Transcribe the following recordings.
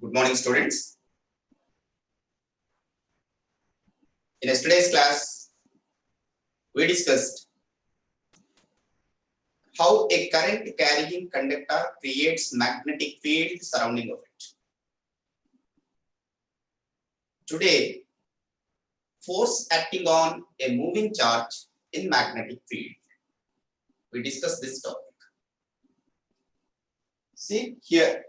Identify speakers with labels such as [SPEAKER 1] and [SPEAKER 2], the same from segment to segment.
[SPEAKER 1] Good morning, students. In yesterday's class, we discussed how a current carrying conductor creates magnetic field surrounding of it. Today, force acting on a moving charge in magnetic field. We discuss this topic. See here,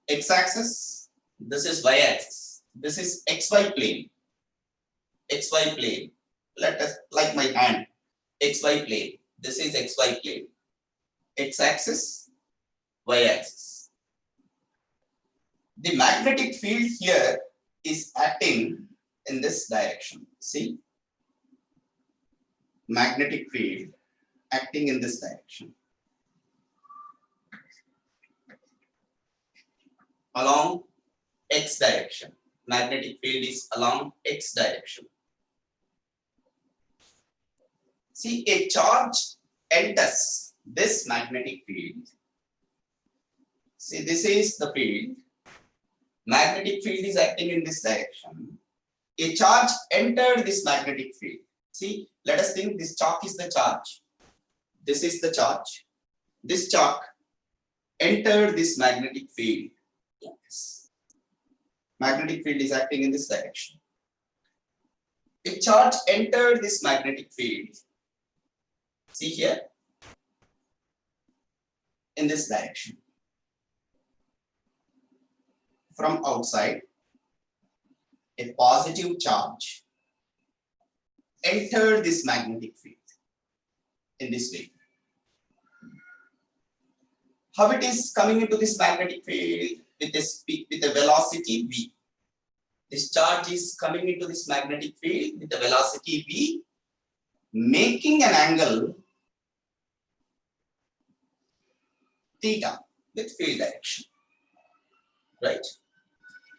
[SPEAKER 1] x-axis, this is y-axis, this is xy plane, xy plane. Let us, like my hand, xy plane, this is xy plane, x-axis, y-axis. The magnetic field here is acting in this direction. See, magnetic field acting in this direction along x direction. Magnetic field is along x direction. See, a charge enters this magnetic field. See, this is the field. Magnetic field is acting in this direction. A charge entered this magnetic field. See, let us think this chalk is the charge. This is the charge. This chalk entered this magnetic field. Yes. Magnetic field is acting in this direction. A charge entered this magnetic field. See here, in this direction. From outside, a positive charge entered this magnetic field in this way. How it is coming into this magnetic field? With a velocity v. This charge is coming into this magnetic field with a velocity v, making an angle theta with field direction. Right?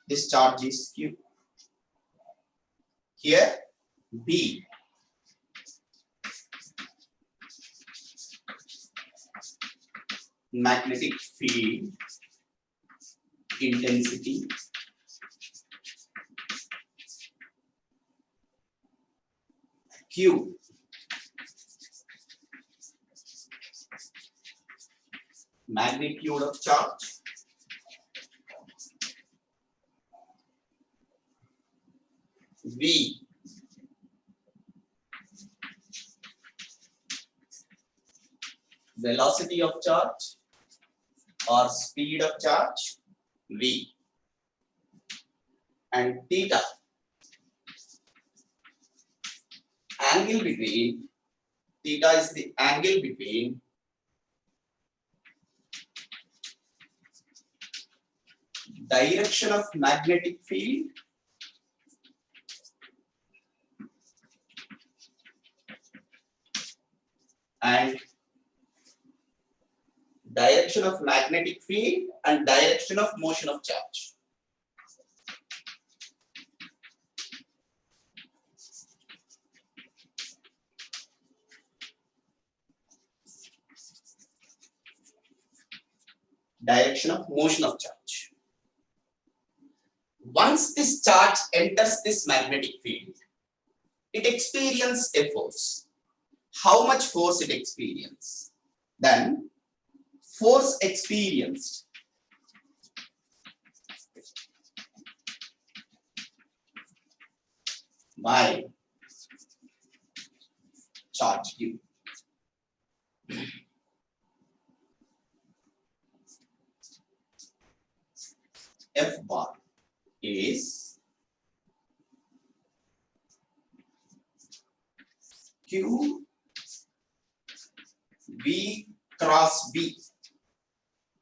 [SPEAKER 1] This charge is q. Here b. Magnetic field intensity q. Magnitude of charge v. Velocity of charge or speed of charge v, and theta, angle between, theta is the angle between direction of magnetic field and direction of magnetic field and direction of motion of charge. Direction of motion of charge. Once this charge enters this magnetic field, it experiences a force. How much force it experiences? Then force experienced by charge q. F bar is q v cross b.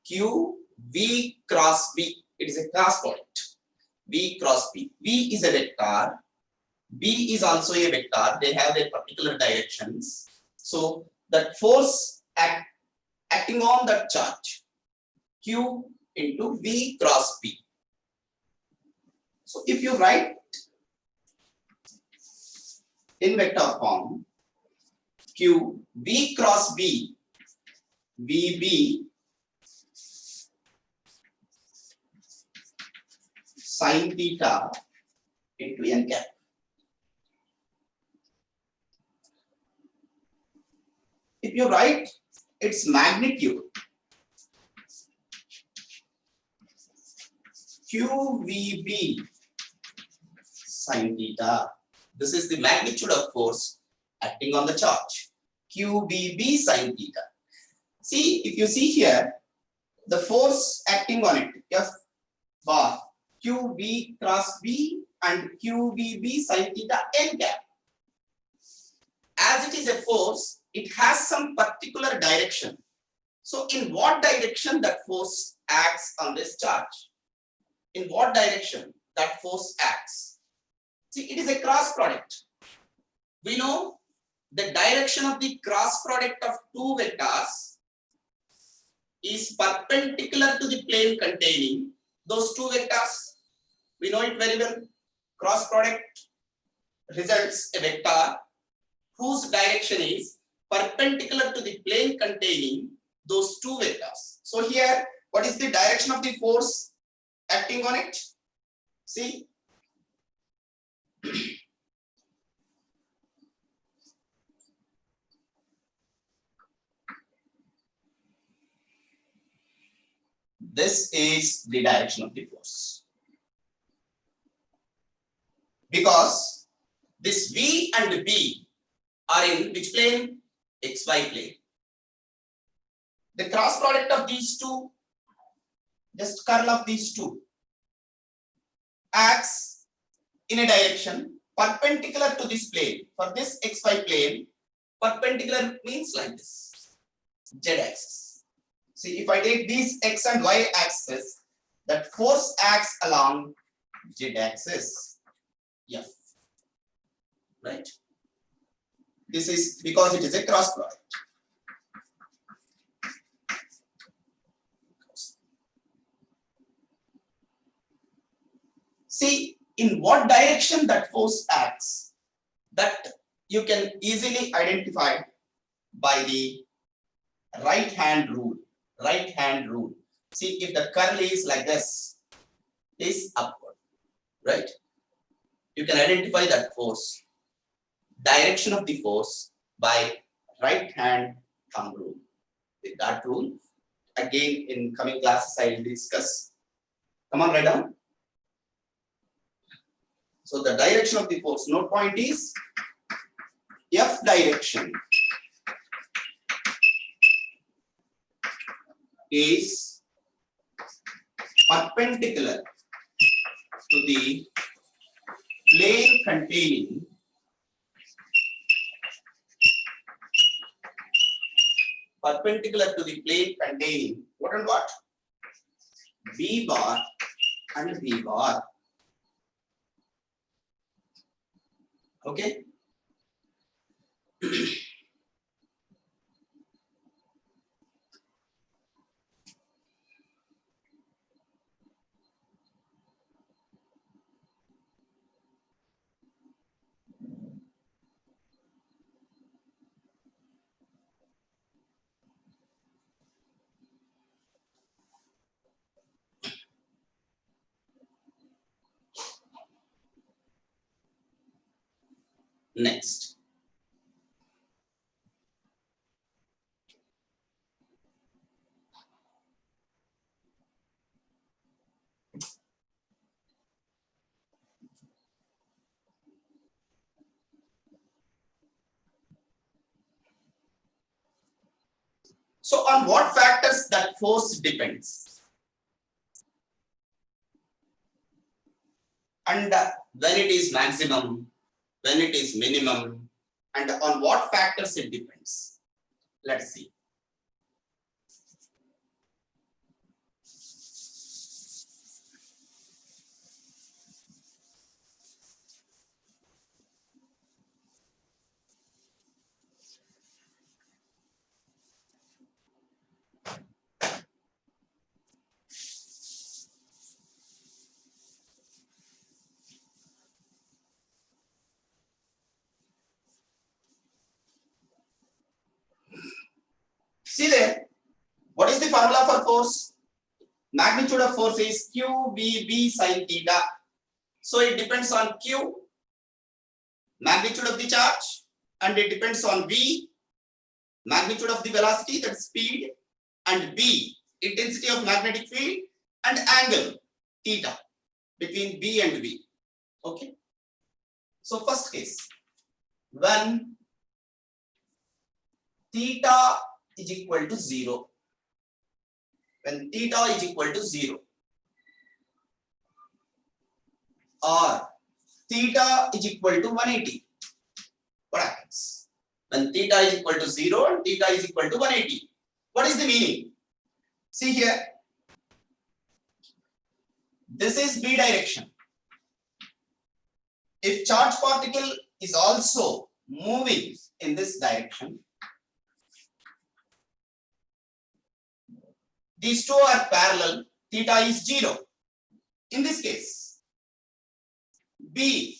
[SPEAKER 1] Q v cross b. It is a cross product. V cross b. V is a vector. B is also a vector. They have their particular directions. So that force acting on that charge, Q into V cross B. So if you write in vector form, Q V cross B, VB sine theta into n cap. If you write its magnitude, QVB sine theta, this is the magnitude of force acting on the charge. QBB sine theta. See, if you see here, the force acting on it, F bar, QB cross B and QBB sine theta n cap. As it is a force, it has some particular direction. So in what direction that force acts on this charge? In what direction that force acts? See, it is a cross product. We know the direction of the cross product of two vectors is perpendicular to the plane containing those two vectors. We know it very well. Cross product results a vector whose direction is perpendicular to the plane containing those two vectors. So here, what is the direction of the force acting on it? See, this is the direction of the force. Because this V and B are in which plane? XY plane. The cross product of these two, just curl of these two, acts in a direction perpendicular to this plane. For this XY plane, perpendicular means like this, Z axis. See, if I take these X and Y axis, that force acts along Z axis, F, right? This is because it is a cross product. See, in what direction that force acts, that you can easily identify by the right hand rule. Right hand rule. See, if the curl is like this, is upward, right? You can identify that force, direction of the force, by right hand thumb rule. With that rule, again in coming classes I will discuss. Come on, write down. So the direction of the force, note point is F direction is perpendicular to the plane containing what and what? B bar and B bar. Okay. Next, so on what factors that force depends, and when it is maximum, when it is minimum, and on what factors it depends. Let's see. See there, what is the formula for force? magnitude of force is QVB sin theta. So it depends on Q, magnitude of the charge, and it depends on V, magnitude of the velocity, that speed, and B, intensity of magnetic field, and angle theta between B and V. Okay. So first case, when theta is equal to 0, when theta is equal to 0, or theta is equal to 180, what happens? When theta is equal to 0 and theta is equal to 180, what is the meaning? See here, this is B direction. If charge particle is also moving in this direction, these two are parallel, theta is 0. In this case, B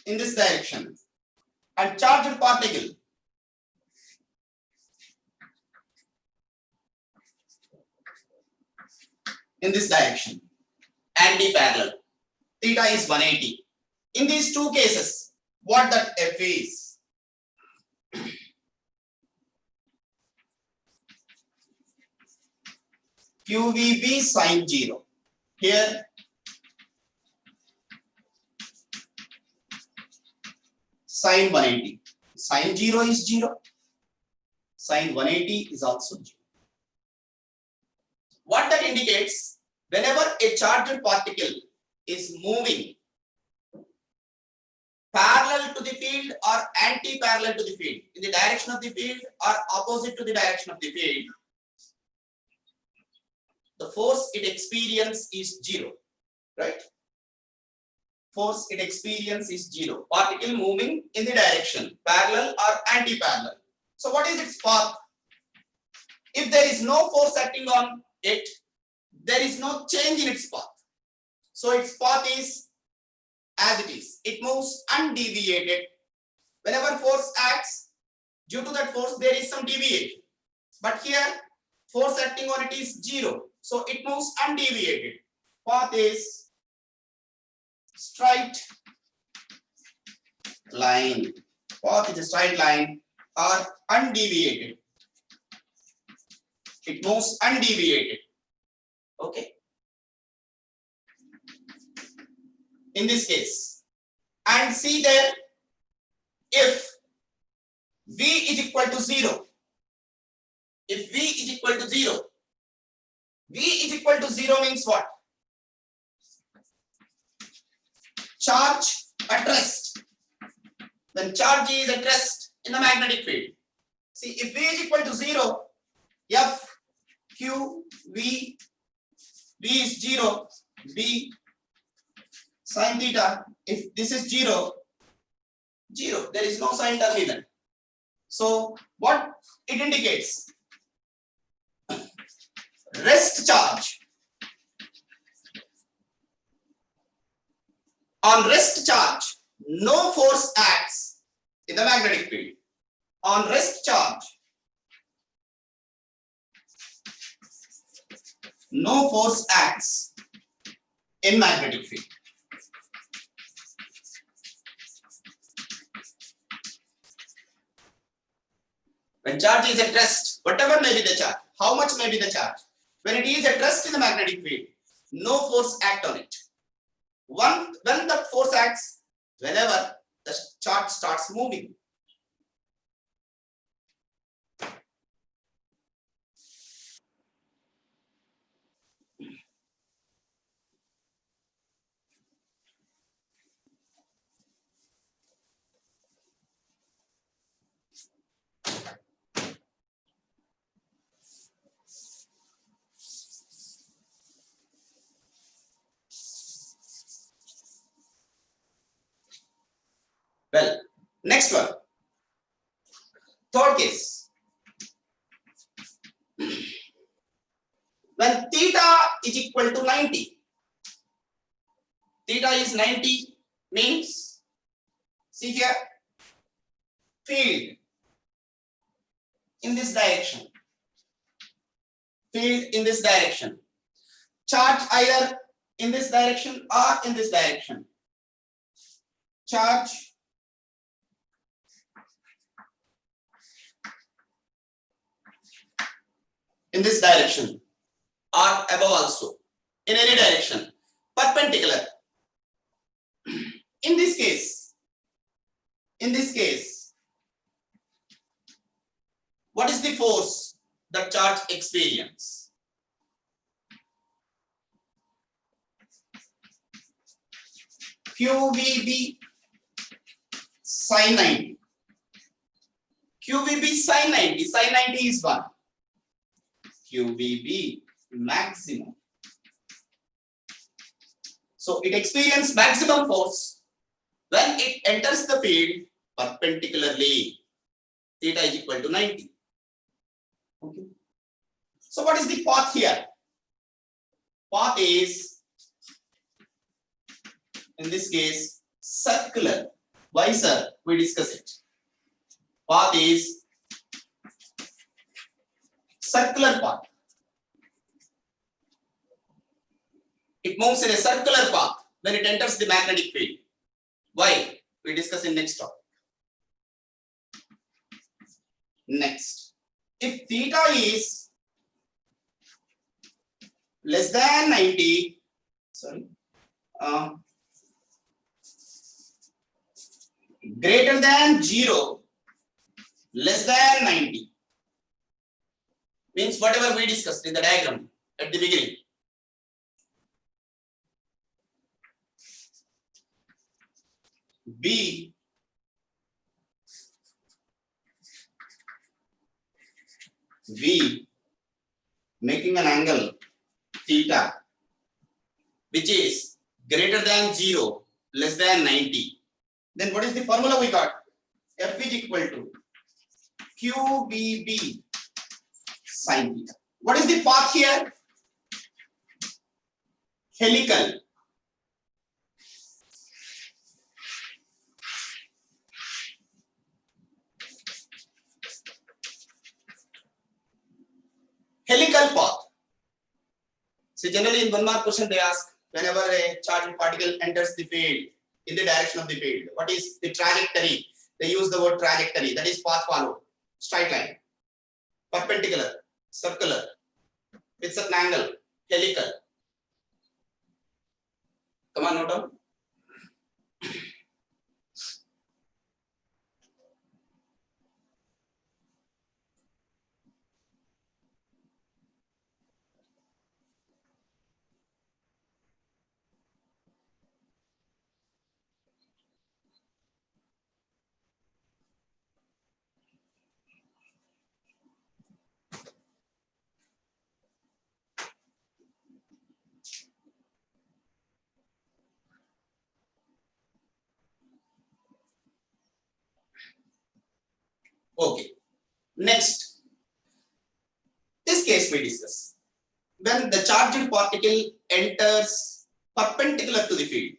[SPEAKER 1] in this direction and charged particle in this direction, anti-parallel, theta is 180. In these two cases, what that F is? QVB sin 0. Here, sin 180. Sin 0 is 0. Sin 180 is also 0. What that indicates, whenever a charged particle is moving parallel to the field or anti-parallel to the field, in the direction of the field or opposite to the direction of the field, the force it experiences is 0, right? Force it experiences is 0. Particle moving in the direction parallel or anti-parallel. So what is its path? If there is no force acting on it, there is no change in its path. So its path is as it is. It moves undeviated. Whenever force acts, due to that force there is some deviation. But here, force acting on it is 0. So it moves undeviated. Path is straight line. Path is a straight line or undeviated. It moves undeviated. Okay. In this case, and see there, if V is equal to 0, if V is equal to 0, V is equal to 0 means what? Charge at rest. When charge is at rest in the magnetic field. See, if V is equal to 0, F, Q, V is 0, V sin theta, if this is 0, 0, there is no sign terminal. So what it indicates? Rest charge. On rest charge, no force acts in the magnetic field. On rest charge, no force acts in magnetic field. When charge is at rest, whatever may be the charge, how much may be the charge, when it is at rest in the magnetic field, no force acts on it. When the force acts, whenever the charge starts moving. Well, next one. Third case. When theta is equal to 90, theta is 90 means, see here, field in this direction. field in this direction. Charge either in this direction or in this direction. Charge in this direction or above also, in any direction, perpendicular. In this case, what is the force that charge experience? QVB sin 90. QVB sin 90. Sin 90 is 1. QVB maximum. So it experiences maximum force when it enters the field perpendicularly. Theta is equal to 90. Okay. So what is the path here? Path is, in this case, circular. Why, sir? We discuss it. Path is circular path. It moves in a circular path when it enters the magnetic field. Why? We discuss in next topic. Next, if theta is less than 90, greater than 0, less than 90, means whatever we discussed in the diagram at the beginning. B V making an angle theta which is greater than 0, less than 90. Then what is the formula we got? F is equal to QVB sin theta. What is the path here? Helical. Helical path. So generally in 1 mark question they ask, whenever a charged particle enters the field in the direction of the field, what is the trajectory? They use the word trajectory, that is path followed. Straight line, perpendicular, circular, with certain angle, helical. Come on, note down. Okay. Next, this case we discuss. When the charged particle enters perpendicular to the field,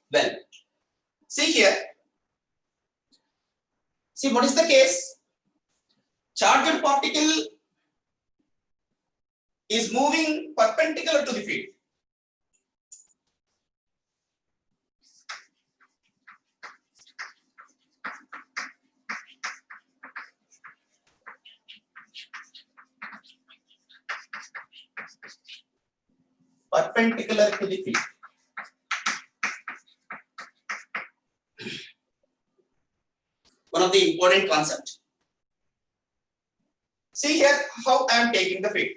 [SPEAKER 1] well, see here. See what is the case? Charged particle is moving perpendicular to the field. perpendicular to the field. One of the important concepts. See here how I am taking the field.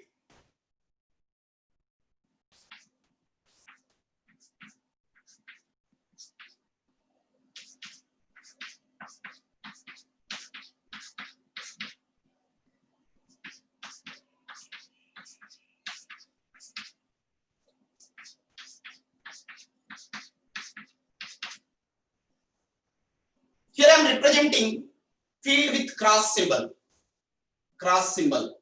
[SPEAKER 1] Here I am representing field with cross symbol. Cross symbol.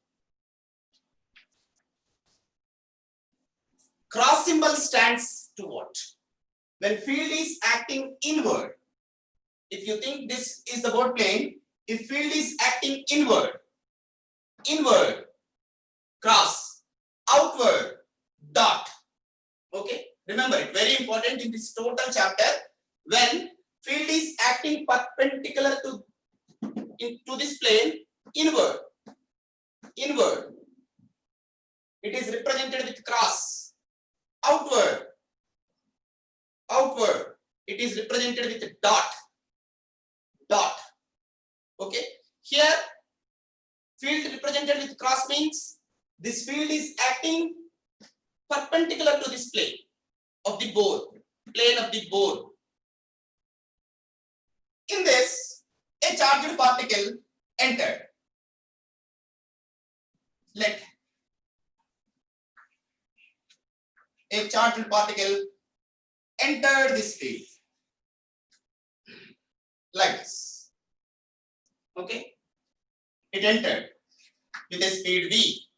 [SPEAKER 1] Cross symbol stands to what? When field is acting inward, if you think this is the board plane, if field is acting inward, cross, outward, dot. Okay, remember it, very important in this total chapter. When field is acting perpendicular to this plane, inward, it is represented with cross. Outward, it is represented with dot. Okay, here field represented with cross means this field is acting perpendicular to this plane of the board. In this, a charged particle entered. Let a charged particle enter this field like this. Okay, it entered with a speed v.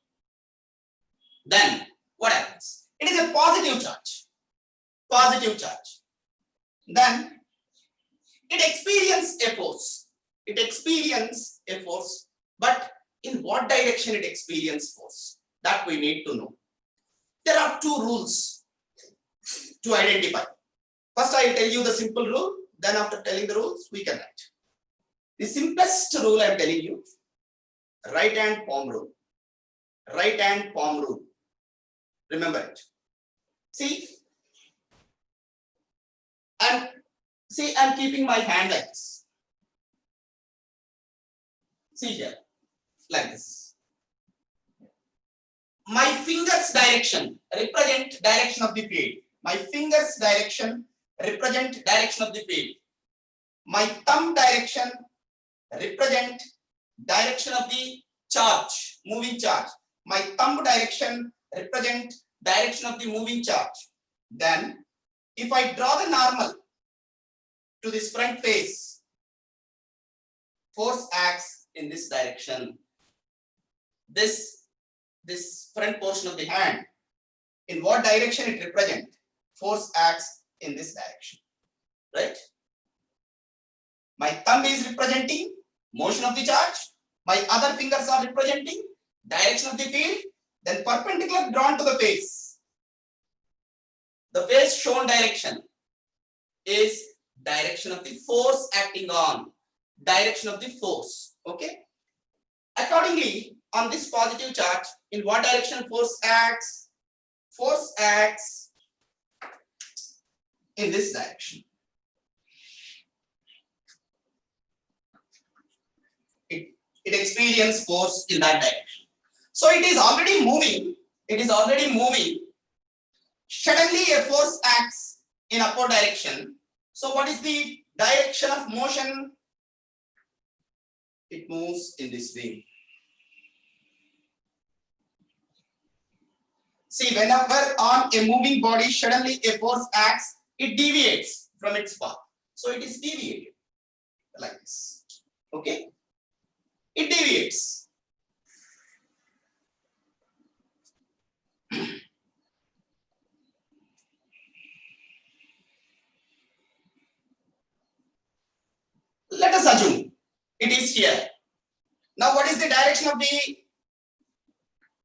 [SPEAKER 1] Then what happens? It is a positive charge. Then it experiences a force. But in what direction it experiences force? That we need to know. There are two rules to identify. First, I will tell you the simple rule. Then after telling the rules, we can write. The simplest rule I am telling you, right hand palm rule. Remember it. See, I'm keeping my hand like this. See here, like this. My fingers direction represent direction of the field. My fingers direction represent direction of the field. My thumb direction represent direction of the charge, moving charge. My thumb direction represent direction of the moving charge. Then, if I draw the normal to this front face, force acts in this direction. This front portion of the hand, in what direction it represents? Force acts in this direction, right? My thumb is representing motion of the charge. My other fingers are representing direction of the field. Then perpendicular drawn to the face. The face shown direction is direction of the force acting on. Direction of the force. Okay. Accordingly, on this positive charge, in what direction force acts? Force acts in this direction. It experiences force in that direction. So it is already moving. Suddenly a force acts in upward direction. So what is the direction of motion? It moves in this way. See, whenever on a moving body, suddenly a force acts, it deviates from its path. So it is deviated like this. Okay? It deviates. Let us assume it is here. Now, what is the direction of the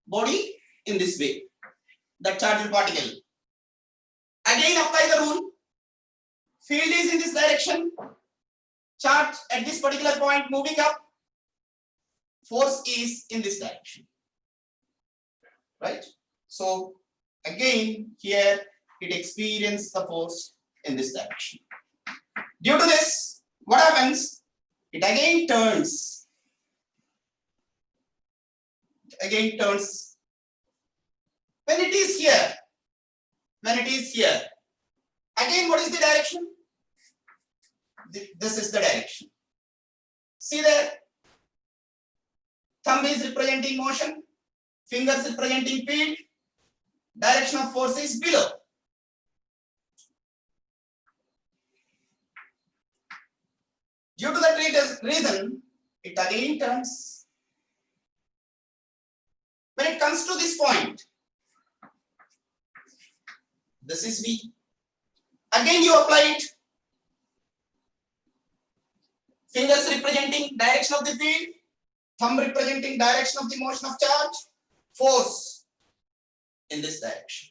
[SPEAKER 1] body? In this way. The charged particle. Again, apply the rule. Field is in this direction. Charge at this particular point moving up. Force is in this direction. Right? So, Again, here it experiences the force in this direction. Due to this, what happens? It again turns. Again turns. When it is here, again, what is the direction? This is the direction. See there? Thumb is representing motion, fingers representing field, direction of force is below. Due to that reason, it again turns. When it comes to this point, this is V. Again you apply it. Fingers representing direction of the field, thumb representing direction of the motion of charge, force in this direction.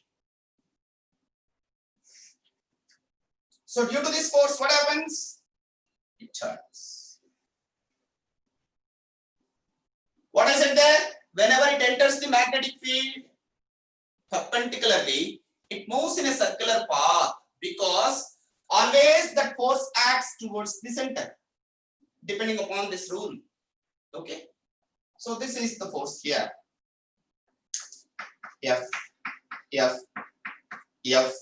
[SPEAKER 1] So due to this force, what happens? It turns. What I said there? Whenever it enters the magnetic field perpendicularly, it moves in a circular path because always that force acts towards the center, depending upon this rule. Okay. So this is the force here. F, F, F.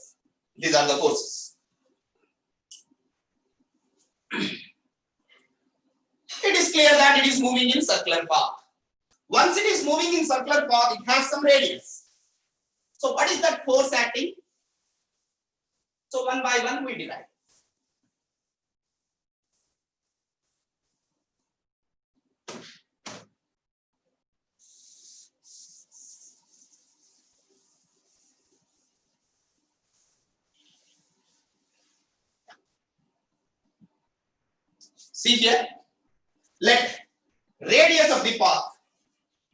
[SPEAKER 1] These are the forces. It is clear that it is moving in circular path. Once it is moving in circular path, it has some radius. So what is that force acting? So one by one we derive. See here, let radius of the path,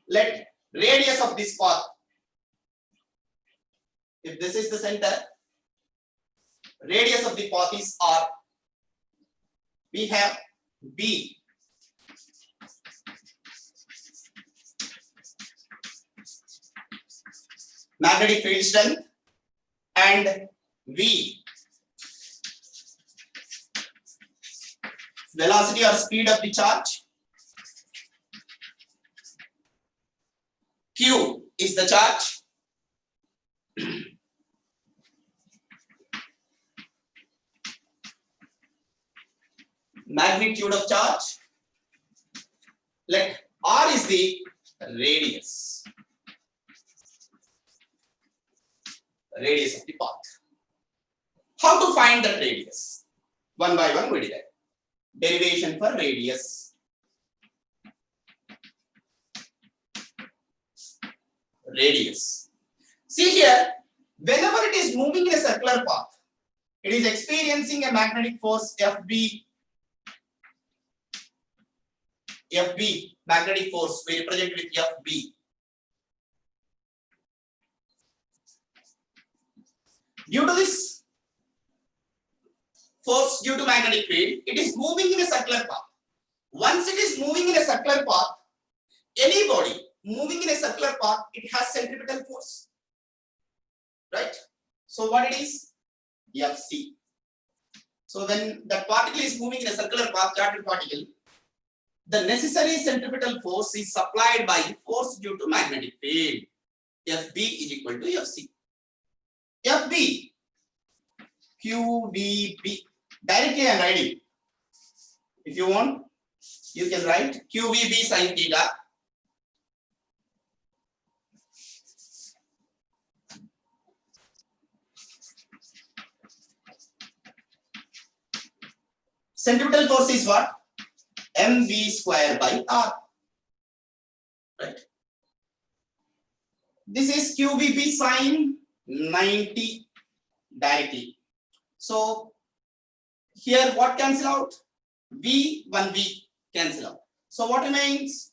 [SPEAKER 1] let radius of this path, if this is the center, radius of the path is R. We have B. Magnetic field strength, and V. Velocity or speed of the charge. Q is the charge. Magnitude of charge. Let R is the radius. Radius of the path. How to find that radius? One by one we derive. Derivation for radius. Radius. See here, whenever it is moving in a circular path, it is experiencing a magnetic force FB. FB, magnetic force, we represent with FB. Due to this force due to magnetic field, it is moving in a circular path. Once it is moving in a circular path, any body moving in a circular path, it has centripetal force. Right? So what it is? Fc. So when the particle is moving in a circular path, charged particle, the necessary centripetal force is supplied by force due to magnetic field. Fb is equal to Fc. Fb, QBB. Directly I am writing. If you want, you can write QBB sin theta. Centripetal force is what? mv square by r. Right? This is QBB sin 90 directly. So here what cancel out? V, 1V cancel out. So what remains?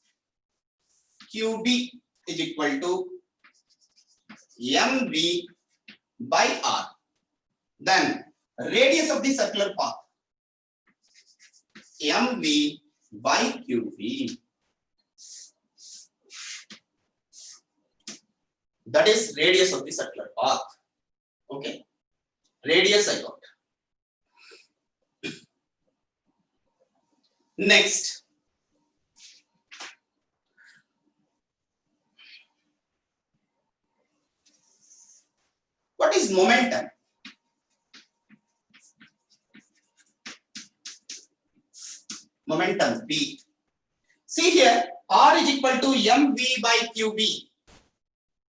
[SPEAKER 1] QB is equal to mv by r. Then radius of the circular path, mv by qv. That is radius of the circular path. Okay, radius I got. Next, what is momentum? Momentum P. See here, R is equal to mv by qb.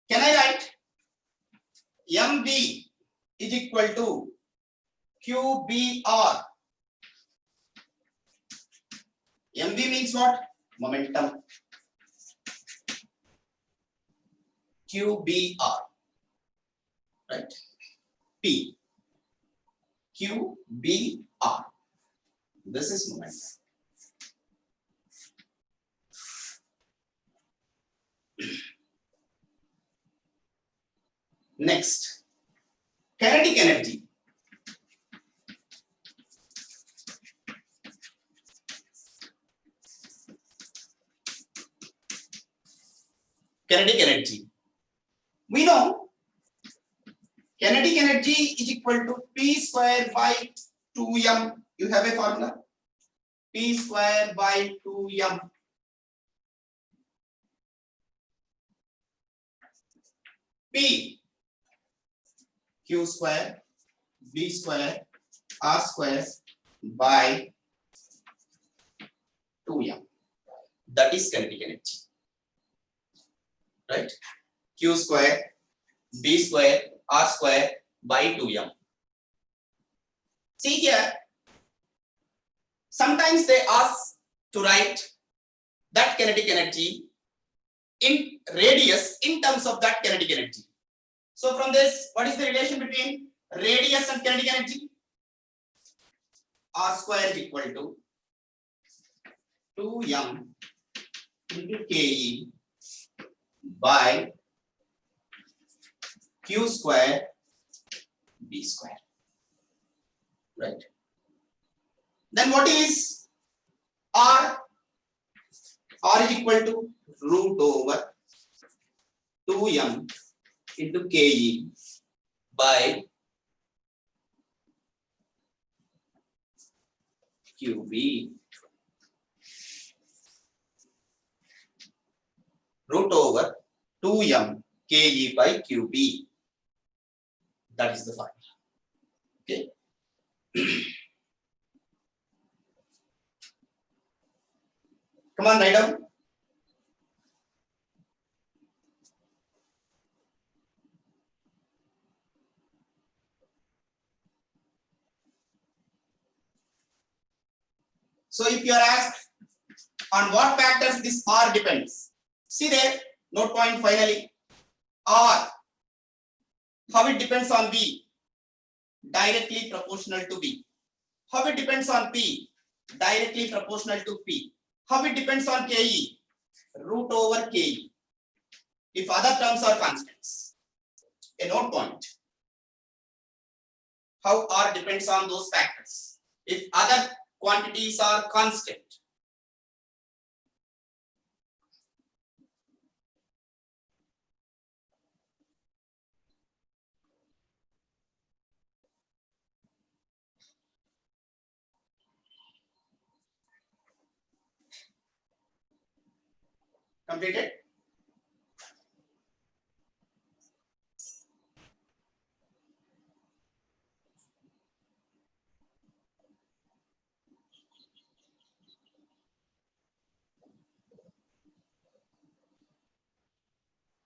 [SPEAKER 1] Can I write mv is equal to qbr? mv means what? Momentum. qbr, right? P, qbr. This is momentum. Next, kinetic energy. Kinetic energy. We know kinetic energy is equal to P square by 2m. You have a formula. P square by 2m. P, Q square, B square, R square by 2m. That is kinetic energy. Right? Q square, B square, R square by 2m. See here, sometimes they ask to write that kinetic energy in radius in terms of that kinetic energy. So from this, what is the relation between radius and kinetic energy? R square is equal to 2m into Ke by Q square B square. Right? Then what is R? R is equal to root over 2m into Ke by QB, root over 2m Ke by QB. That is the formula. Okay. Come on, write down. So if you are asked on what factors this R depends, see there, note point finally. R, how it depends on V? Directly proportional to V. How it depends on P? Directly proportional to P. How it depends on Ke? Root over Ke. If other terms are constants. A note point. How R depends on those factors. If other quantities are constant. Completed?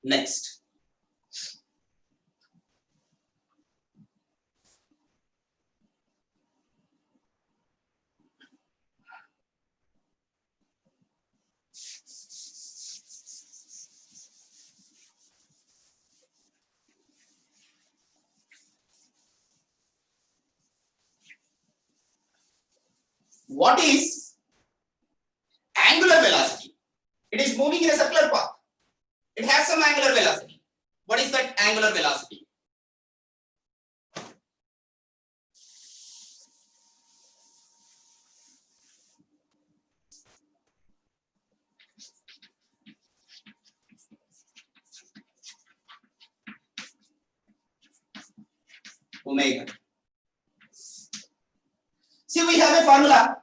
[SPEAKER 1] Next. What is angular velocity? It is moving in a circular path. It has some angular velocity. What is that angular velocity? omega. See, we have a formula.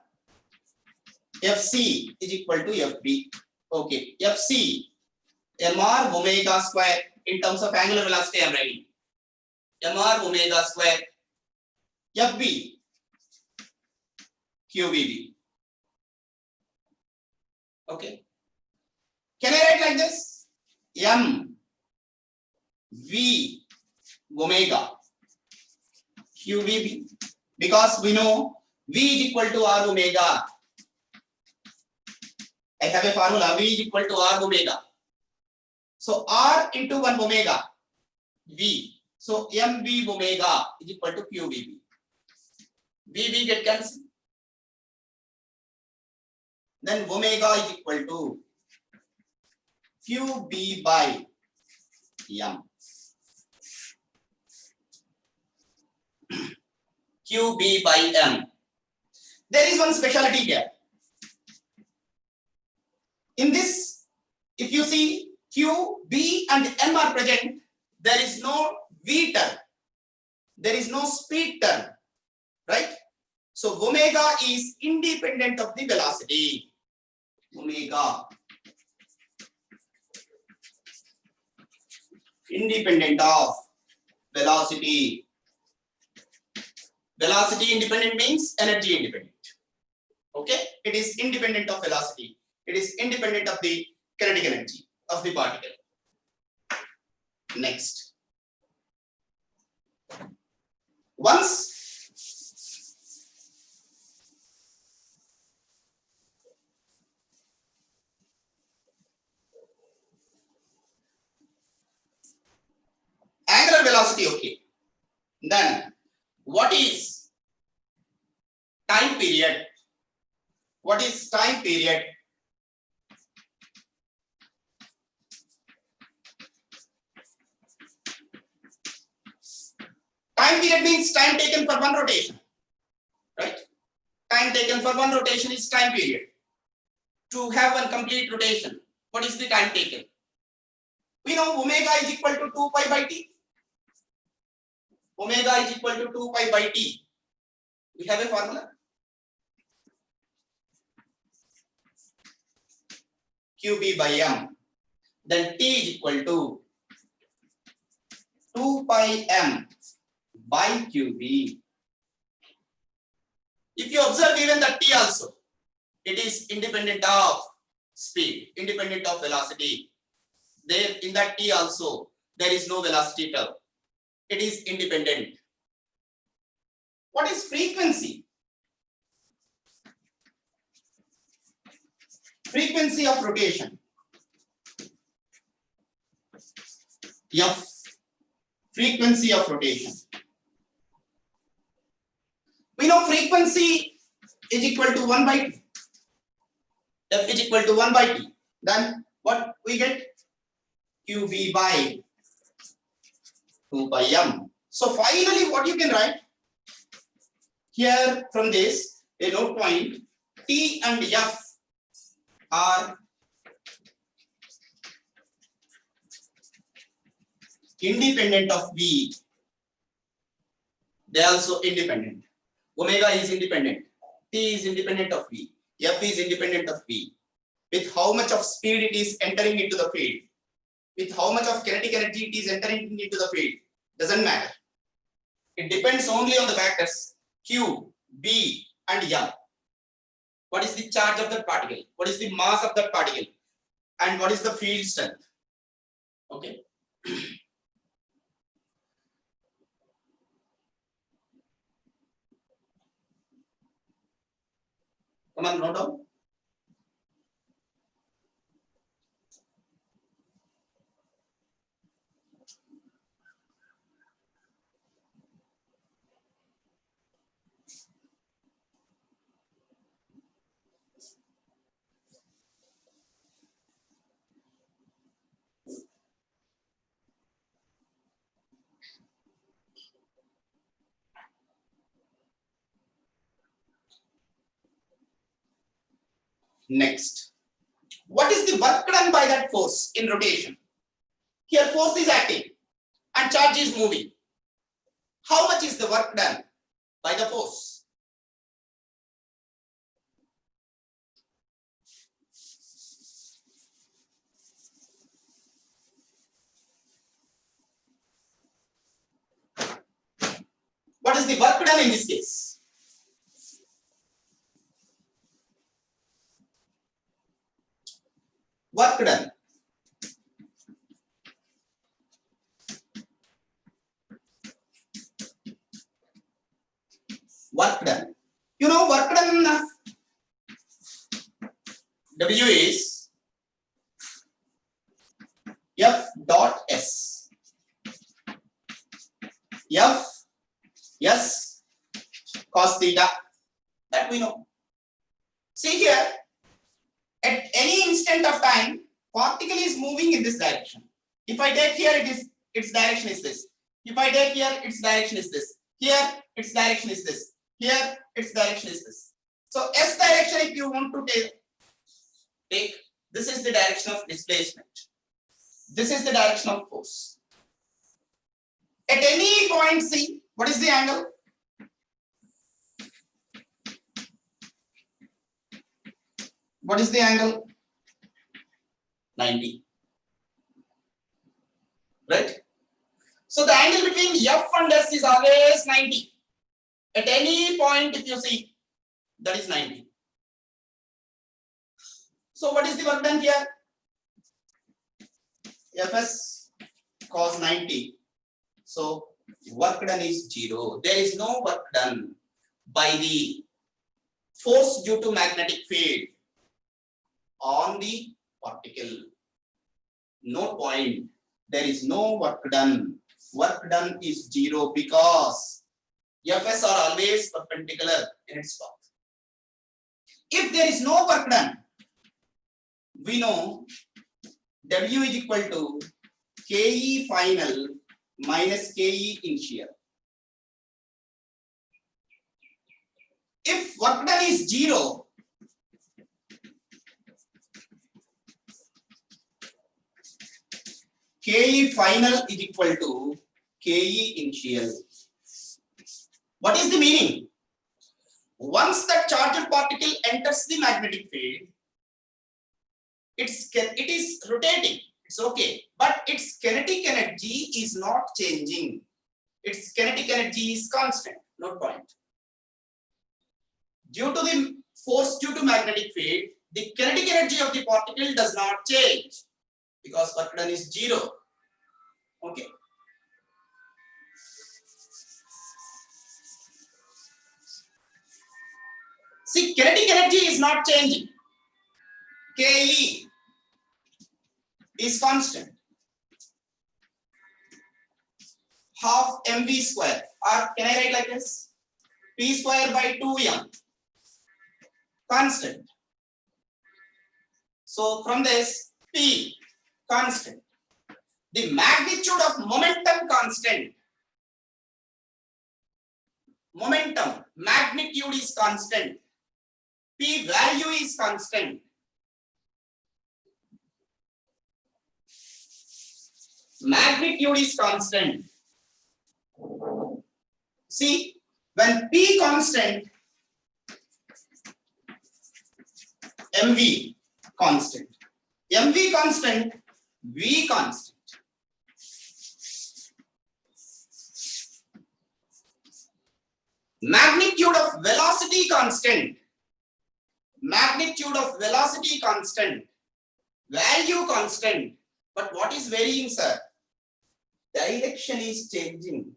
[SPEAKER 1] Fc is equal to Fb. Okay, Fc mr omega square in terms of angular velocity I am writing. Mr omega square Fb qvb. Okay. Can I write like this? M V omega qvb, because we know V is equal to R omega. I have a formula, V is equal to R omega. So R into 1 omega V. So MV omega is equal to QVB. VV get cancelled. Then omega is equal to QB by M. QB by M. There is one specialty here. In this, if you see Q, B and M are present, there is no V term. There is no speed term, right? So omega is independent of the velocity. Omega independent of velocity. Velocity independent means energy independent. Okay, it is independent of velocity. It is independent of the kinetic energy of the particle. Next, once angular velocity, okay, then what is time period? What is time period? Time period means time taken for one rotation, right? Time taken for one rotation is time period. To have one complete rotation, what is the time taken? We know omega is equal to 2 pi by t. Omega is equal to 2 pi by t. We have a formula. QB by M. Then t is equal to 2 pi M by QB. If you observe even the t also, it is independent of speed, independent of velocity. There in that t also, there is no velocity term. It is independent. What is frequency? Frequency of rotation. F. Frequency of rotation. We know frequency is equal to 1 by t. F is equal to 1 by t. Then what we get? QB by 2 pi M. So finally what you can write? Here from this, a note point, T and F are independent of V. They are also independent. Omega is independent. T is independent of V. F is independent of V. With how much of speed it is entering into the field, with how much of kinetic energy it is entering into the field, doesn't matter. It depends only on the factors Q, B and M. What is the charge of that particle? What is the mass of that particle? And what is the field strength? Okay. Come on, note down. Next, what is the work done by that force in rotation? Here force is acting and charge is moving. how much is the work done by the force? What is the work done in this case? Work done. Work done. You know, work done, W is F dot S. F S cos theta. That we know. See here, at any instant of time, particle is moving in this direction. If I take here, its direction is this. If I take here, its direction is this. Here, its direction is this. Here, its direction is this. So S direction, if you want to take, this is the direction of displacement. This is the direction of force. At any point C, what is the angle? What is the angle? 90. Right? So the angle between F and S is always 90. At any point, if you see, that is 90. So what is the work done here? Fs cos 90. So work done is 0. There is no work done by the force due to magnetic field on the particle. No point. There is no work done. Work done is 0 because Fs are always perpendicular in its path. If there is no work done, we know W is equal to Ke final minus Ke initial. If work done is 0, Ke final is equal to Ke initial. What is the meaning? Once the charged particle enters the magnetic field, it is rotating. It's okay, but its kinetic energy is not changing. Its kinetic energy is constant. No point. Due to the force due to magnetic field, the kinetic energy of the particle does not change because work done is 0. Okay. See, kinetic energy is not changing. Ke is constant. Half mv square, or can I write like this? P square by 2m. Constant. So from this, P constant. The magnitude of momentum constant. Momentum, magnitude is constant. P value is constant. Magnitude is constant. See, when P constant, MV constant. MV constant, V constant. Magnitude of velocity constant. Magnitude of velocity constant. Value constant. But what is varying, sir? Direction is changing.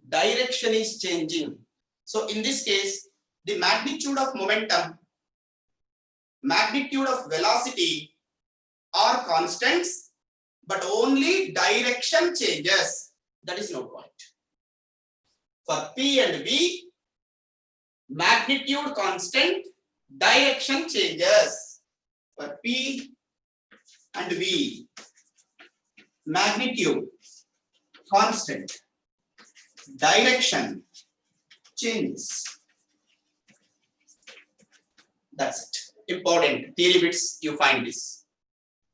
[SPEAKER 1] Direction is changing. So in this case, the magnitude of momentum, magnitude of velocity are constants, but only direction changes. That is no point. For P and V, magnitude constant, direction changes. For P and V, magnitude constant, direction changes. That's it. Important theory bits, you find this.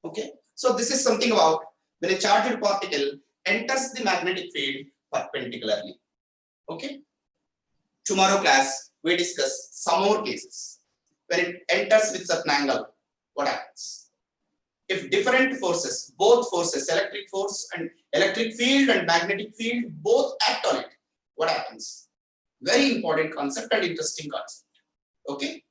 [SPEAKER 1] Okay. So this is something about when a charged particle enters the magnetic field, perpendicularly. Okay. Tomorrow class, we discuss some more cases. When it enters with certain angle, what happens? If different forces, both forces, electric force and electric field and magnetic field, both act on it, what happens? Very important concept and interesting concept. Okay.